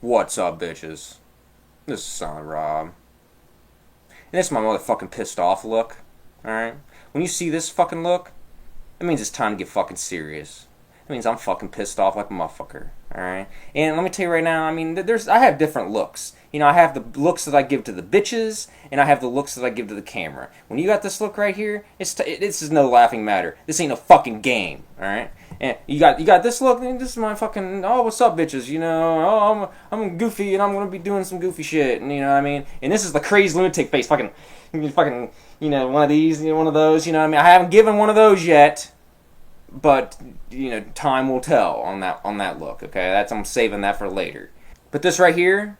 What's up, bitches? This is Silent Rob. And this is my motherfucking pissed off look. Alright? When you see this fucking look, it means it's time to get fucking serious. It means I'm fucking pissed off like a motherfucker. Alright? And let me tell you right now, I mean, I have different looks. You know, I have the looks that I give to the bitches, and I have the looks that I give to the camera. When you got this look right here, this is no laughing matter. This ain't a fucking game. Alright? And you got this look, and this is my fucking, oh, what's up, bitches, you know, oh, I'm goofy, and I'm gonna be doing some goofy shit, and you know what I mean, and this is the crazed lunatic face, fucking, you know, one of these, you know, one of those, you know what I mean, I haven't given one of those yet, but, you know, time will tell on that look, okay, I'm saving that for later. But this right here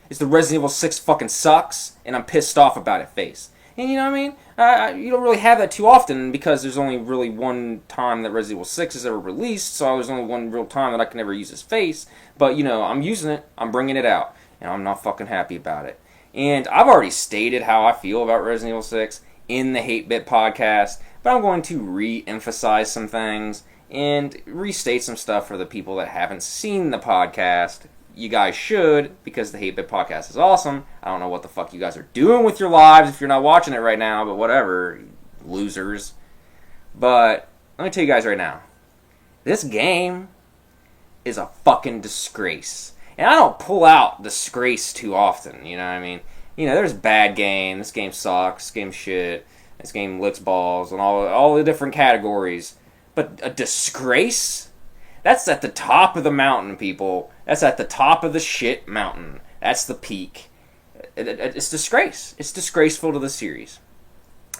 is the Resident Evil 6 fucking sucks, and I'm pissed off about it face. And you know what I mean? You don't really have that too often because there's only really one time that Resident Evil 6 is ever released, so there's only one real time that I can ever use his face. But, you know, I'm using it, I'm bringing it out, and I'm not fucking happy about it. And I've already stated how I feel about Resident Evil 6 in the Hate Bit podcast, but I'm going to re-emphasize some things and restate some stuff for the people that haven't seen the podcast. You guys should, because the Hate Bit podcast is awesome. I don't know what the fuck you guys are doing with your lives if you're not watching it right now, but whatever, losers. But let me tell you guys right now, this game is a fucking disgrace. And I don't pull out disgrace too often, you know what I mean? You know, there's bad game, this game sucks, this game shit, this game licks balls, and all the different categories. But a disgrace? That's at the top of the mountain, people. That's at the top of the shit mountain. That's the peak. It's disgrace. It's disgraceful to the series.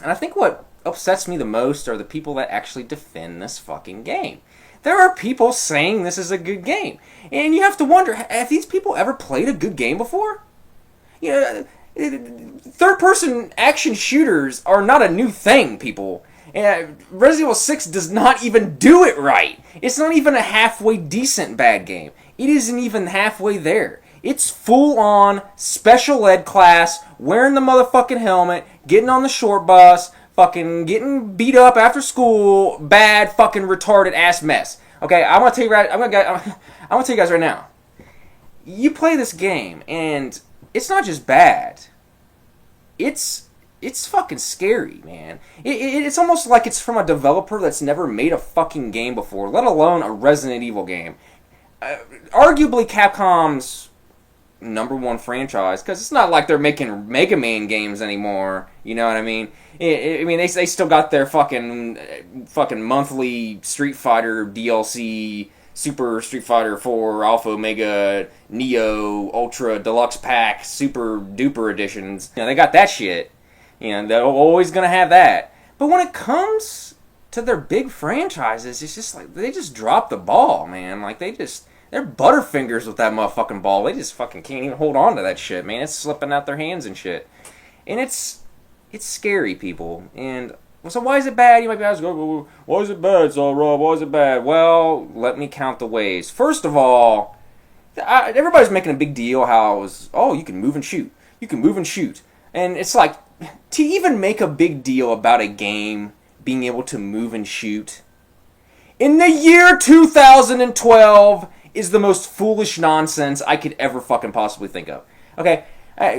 And I think what upsets me the most are the people that actually defend this fucking game. There are people saying this is a good game. And you have to wonder, have these people ever played a good game before? You know, third-person action shooters are not a new thing, people. Resident Evil 6 does not even do it right. It's not even a halfway decent bad game. It isn't even halfway there. It's full-on special ed class, wearing the motherfucking helmet, getting on the short bus, fucking getting beat up after school, bad fucking retarded ass mess. Okay, I'm gonna tell you guys right now. You play this game, and it's not just bad. It's fucking scary, man. It's almost like it's from a developer that's never made a fucking game before, let alone a Resident Evil game. Arguably Capcom's #1 franchise, because it's not like they're making Mega Man games anymore, you know what I mean? I mean, they still got their fucking monthly Street Fighter DLC, Super Street Fighter 4, Alpha, Omega, Neo, Ultra, Deluxe Pack, Super Duper editions. You know, they got that shit. You know, they're always going to have that. But when it comes to their big franchises, it's just like, they just drop the ball, man. Like, they're butterfingers with that motherfucking ball. They just fucking can't even hold on to that shit, man. It's slipping out their hands and shit. And it's scary, people. And so why is it bad? You might be asking, oh, why is it bad, so Rob? Why is it bad? Well, let me count the ways. First of all, everybody's making a big deal how it was, oh, you can move and shoot. You can move and shoot. And it's like, to even make a big deal about a game being able to move and shoot in the year 2012 is the most foolish nonsense I could ever fucking possibly think of. Okay,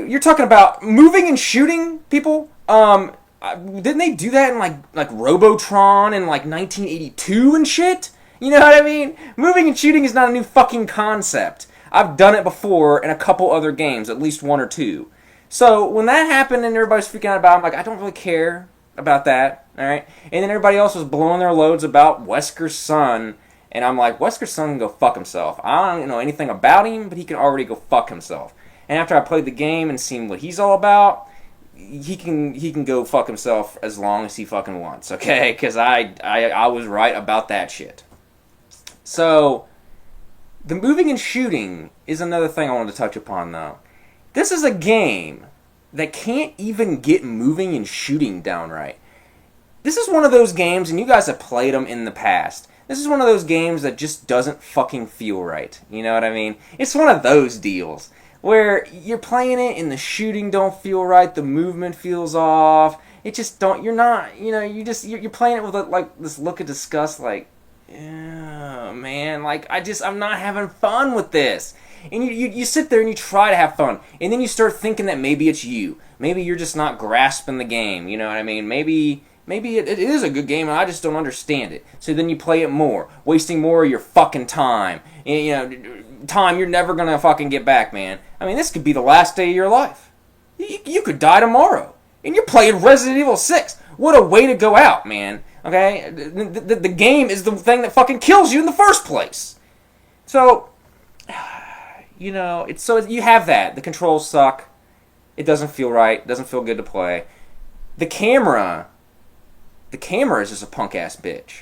you're talking about moving and shooting, people? Didn't they do that in like Robotron in like 1982 and shit? You know what I mean? Moving and shooting is not a new fucking concept. I've done it before in a couple other games, at least one or two. So, when that happened and everybody's freaking out about it, I'm like, I don't really care about that, alright? And then everybody else was blowing their loads about Wesker's son, and I'm like, Wesker's son can go fuck himself. I don't know anything about him, but he can already go fuck himself. And after I played the game and seen what he's all about, he can go fuck himself as long as he fucking wants, okay? Because I was right about that shit. So, the moving and shooting is another thing I wanted to touch upon, though. This is a game that can't even get moving and shooting down right. This is one of those games, and you guys have played them in the past. This is one of those games that just doesn't fucking feel right. You know what I mean? It's one of those deals where you're playing it and the shooting don't feel right, the movement feels off. It just don't, you're not, you know, you're playing it with like this look of disgust, like, Yeah, man, like, I'm not having fun with this. And you sit there and you try to have fun, and then you start thinking that maybe it's you. Maybe you're just not grasping the game, you know what I mean? Maybe it is a good game and I just don't understand it. So then you play it more, wasting more of your fucking time. And, you know, time you're never gonna fucking get back, man. I mean, this could be the last day of your life. You could die tomorrow. And you're playing Resident Evil 6. What a way to go out, man. Okay? The game is the thing that fucking kills you in the first place. So, you know, you have that. The controls suck. It doesn't feel right. It doesn't feel good to play. The camera is just a punk ass bitch.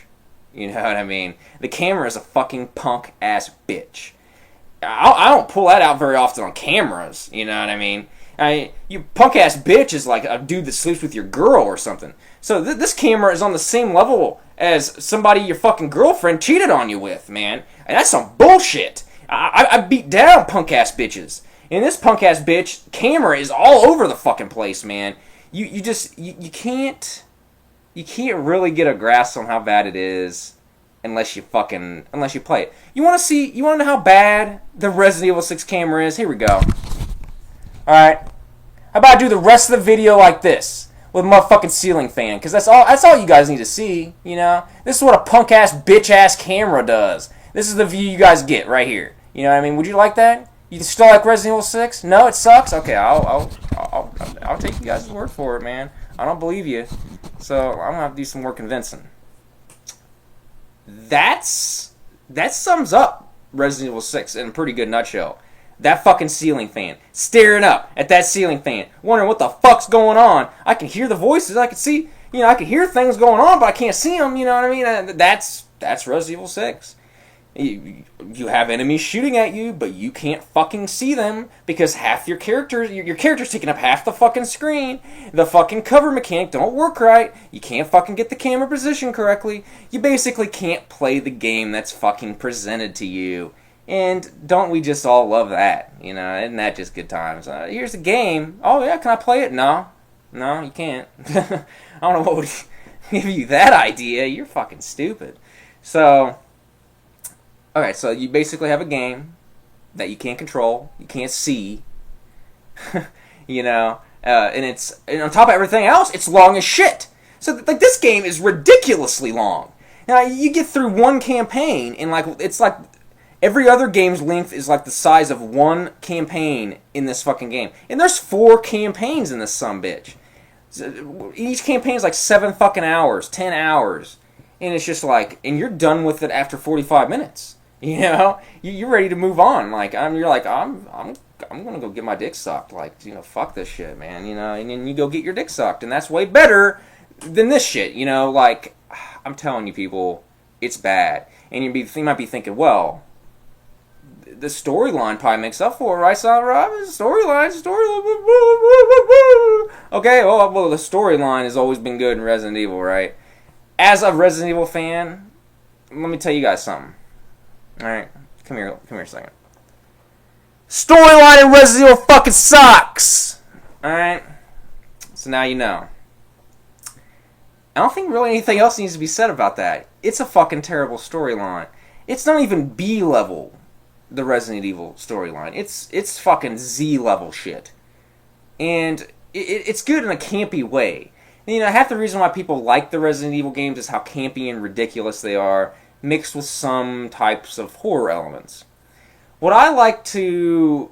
You know what I mean? The camera is a fucking punk ass bitch. I don't pull that out very often on cameras. You know what I mean? You punk ass bitch is like a dude that sleeps with your girl or something. So this camera is on the same level as somebody your fucking girlfriend cheated on you with, man. And that's some bullshit. I beat down punk ass bitches. And this punk ass bitch camera is all over the fucking place, man. You can't really get a grasp on how bad it is unless you play it. You want to know how bad the Resident Evil 6 camera is? Here we go. Alright. How about I do the rest of the video like this? With a motherfucking ceiling fan. Because that's all you guys need to see, you know? This is what a punk-ass, bitch-ass camera does. This is the view you guys get right here. You know what I mean? Would you like that? You still like Resident Evil 6? No, it sucks? Okay, I'll take you guys' word for it, man. I don't believe you. So, I'm going to have to do some more convincing. That sums up Resident Evil 6 in a pretty good nutshell. That fucking ceiling fan. Staring up at that ceiling fan. Wondering what the fuck's going on. I can hear the voices. I can see, you know, I can hear things going on, but I can't see them, you know what I mean? That's Resident Evil 6. You have enemies shooting at you, but you can't fucking see them because half your character's taking up half the fucking screen. The fucking cover mechanic don't work right. You can't fucking get the camera position correctly. You basically can't play the game that's fucking presented to you. And don't we just all love that? You know, isn't that just good times? Here's the game. Oh yeah, can I play it? No, you can't. I don't know what would give you that idea. You're fucking stupid. So, okay, so you basically have a game that you can't control, you can't see, you know, and on top of everything else, it's long as shit. So, like, this game is ridiculously long. Now, you get through one campaign, and it's like every other game's length is like the size of one campaign in this fucking game. And there's 4 campaigns in this sumbitch. Each campaign is like 7 fucking hours, 10 hours. And it's just like, and you're done with it after 45 minutes. You know? You're ready to move on. Like, I'm gonna go get my dick sucked. Like, you know, fuck this shit, man. You know, and then you go get your dick sucked. And that's way better than this shit. You know, like, I'm telling you people, it's bad. And you might be thinking, well, the storyline probably makes up for it, right, Silent Rob? Storyline. Okay, well, the storyline has always been good in Resident Evil, right? As a Resident Evil fan, let me tell you guys something. Alright, come here a second. Storyline in Resident Evil fucking sucks! Alright? So now you know. I don't think really anything else needs to be said about that. It's a fucking terrible storyline. It's not even B level, the Resident Evil storyline. It's fucking Z level shit. And it's good in a campy way. And, you know, half the reason why people like the Resident Evil games is how campy and ridiculous they are, mixed with some types of horror elements. What I like to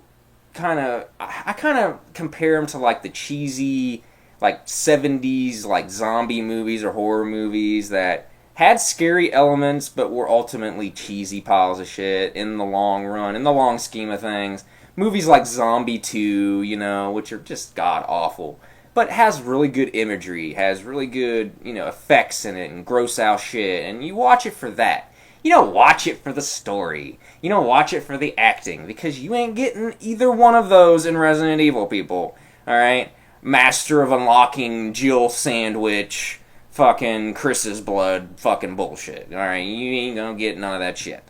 I kind of compare them to like the cheesy, like 70s, like zombie movies or horror movies that had scary elements, but were ultimately cheesy piles of shit in the long run, in the long scheme of things. Movies like Zombie 2, you know, which are just god-awful, but has really good imagery, has really good, you know, effects in it, and gross out shit, and you watch it for that. You don't watch it for the story. You don't watch it for the acting, because you ain't getting either one of those in Resident Evil, people. Alright? Master of Unlocking, Jill Sandwich, fucking Chris's blood, fucking bullshit. Alright? You ain't gonna get none of that shit.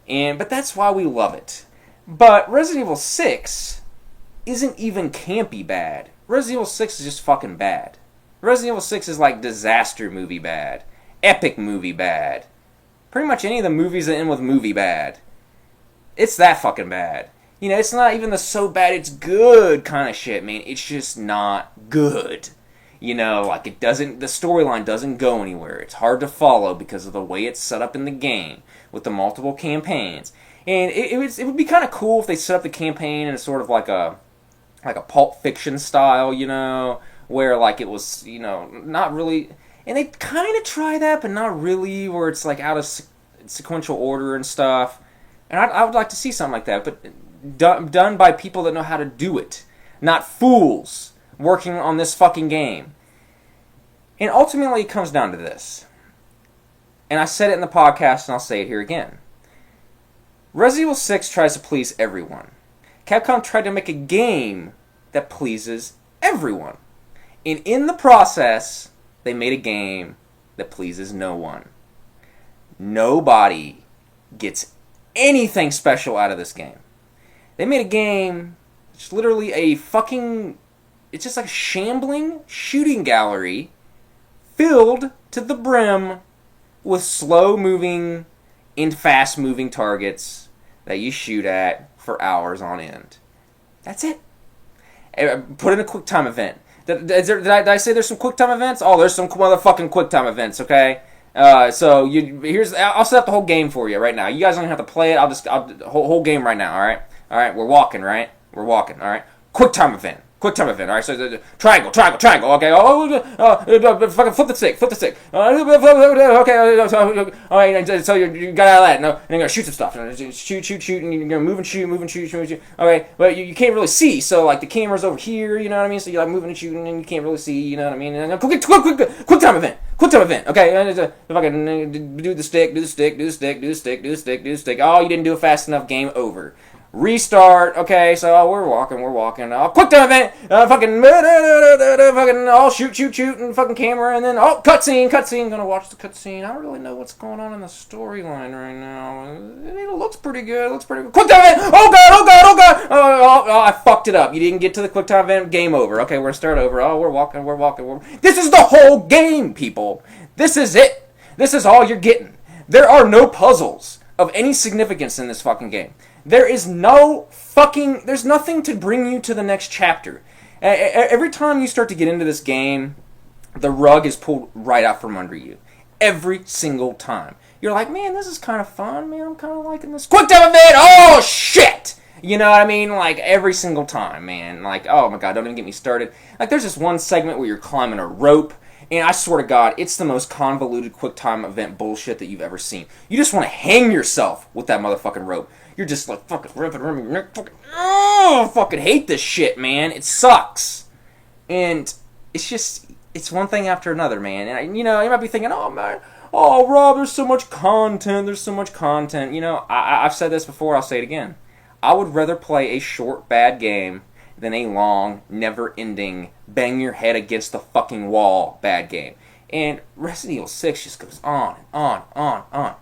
But that's why we love it. But Resident Evil 6 isn't even campy bad. Resident Evil 6 is just fucking bad. Resident Evil 6 is like disaster movie bad. Epic movie bad. pretty much any of the movies that end with movie bad. It's that fucking bad. You know, it's not even the so bad it's good kind of shit, man. It's just not good. You know, like the storyline doesn't go anywhere. It's hard to follow because of the way it's set up in the game with the multiple campaigns. And it would be kind of cool if they set up the campaign in a sort of like a Pulp Fiction style, you know, where like it was, you know, not really, and they kind of try that, but not really, where it's like out of sequential order and stuff. And I would like to see something like that, but done by people that know how to do it, not fools working on this fucking game. And ultimately, it comes down to this. And I said it in the podcast, and I'll say it here again. Resident Evil 6 tries to please everyone. Capcom tried to make a game that pleases everyone. And in the process, they made a game that pleases no one. Nobody gets anything special out of this game. They made a game that's literally it's just like a shambling shooting gallery filled to the brim with slow-moving and fast-moving targets that you shoot at for hours on end. That's it. Put in a QuickTime event. Did I say there's some QuickTime events? Oh, there's some motherfucking QuickTime events, okay? I'll set up the whole game for you right now. You guys don't have to play it. Whole game right now, alright? Alright, we're walking, right? We're walking, alright? QuickTime event. QuickTime event, alright? So, triangle, okay? Fucking flip the stick. Okay, alright, so you got out of that. No, and you're gonna shoot some stuff. Shoot, and you're gonna move and shoot. Okay, but you can't really see, so like the camera's over here, you know what I mean? So you're like moving and shooting, and you can't really see, you know what I mean? And QuickTime event. Okay, fucking do the stick. Oh, you didn't do it fast enough. Game over. Restart. Okay, so we're walking. QuickTime event. Shoot, and fucking camera, and then cutscene. Gonna watch the cutscene. I don't really know what's going on in the storyline right now. It looks pretty good. QuickTime event. Oh god. Oh, I fucked it up. You didn't get to the QuickTime event. Game over. Okay, we're gonna start over. Oh, we're walking. This is the whole game, people. This is it. This is all you're getting. There are no puzzles of any significance in this fucking game. There's nothing to bring you to the next chapter. Every time you start to get into this game, the rug is pulled right out from under you. Every single time. You're like, man, this is kind of fun, man, I'm kind of liking this. QuickTime event! Oh, shit! You know what I mean? Like, every single time, man. Like, oh my god, don't even get me started. Like, there's this one segment where you're climbing a rope, and I swear to God, it's the most convoluted QuickTime event bullshit that you've ever seen. You just want to hang yourself with that motherfucking rope. You're just like, fucking ripping around your neck, fucking hate this shit, man. It sucks. And it's one thing after another, man. And, you might be thinking, oh, man, oh, Rob, there's so much content. You know, I've said this before, I'll say it again. I would rather play a short, bad game than a long, never-ending, bang your head against the fucking wall bad game. And Resident Evil 6 just goes on and on.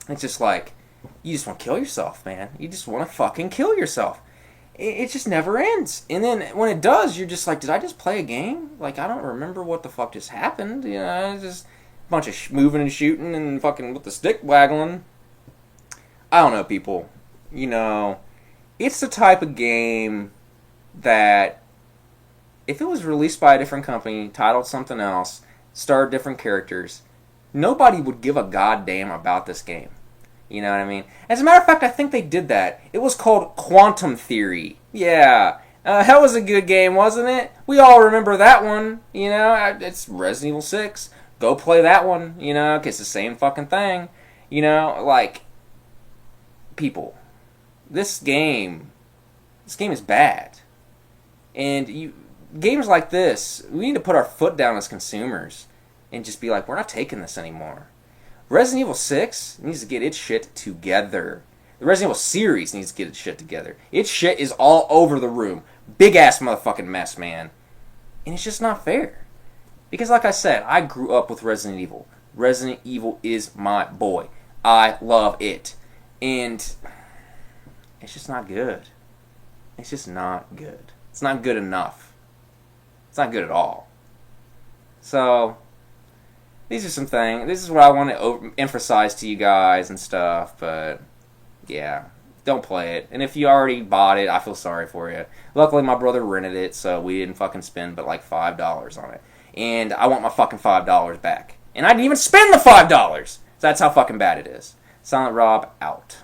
It's just like, you just want to kill yourself, man. You just want to fucking kill yourself. It just never ends. And then when it does, you're just like, did I just play a game? Like, I don't remember what the fuck just happened. You know, it's just a bunch of moving and shooting and fucking with the stick waggling. I don't know, people. You know, it's the type of game that if it was released by a different company, titled something else, starred different characters, nobody would give a goddamn about this game. You know what I mean? As a matter of fact, I think they did that. It was called Quantum Theory. Yeah. That was a good game, wasn't it? We all remember that one. You know, it's Resident Evil 6. Go play that one, you know, 'cause it's the same fucking thing. You know, like, people, this game is bad. And games like this, we need to put our foot down as consumers and just be like, we're not taking this anymore. Resident Evil 6 needs to get its shit together. The Resident Evil series needs to get its shit together. Its shit is all over the room. Big ass motherfucking mess, man. And it's just not fair. Because like I said, I grew up with Resident Evil. Resident Evil is my boy. I love it. And it's just not good. It's just not good. It's not good enough. It's not good at all. So, these are some things. This is what I want to emphasize to you guys and stuff. But yeah, don't play it. And if you already bought it, I feel sorry for you. Luckily, my brother rented it, so we didn't fucking spend but like $5 on it. And I want my fucking $5 back. And I didn't even spend the $5. So that's how fucking bad it is. Silent Rob out.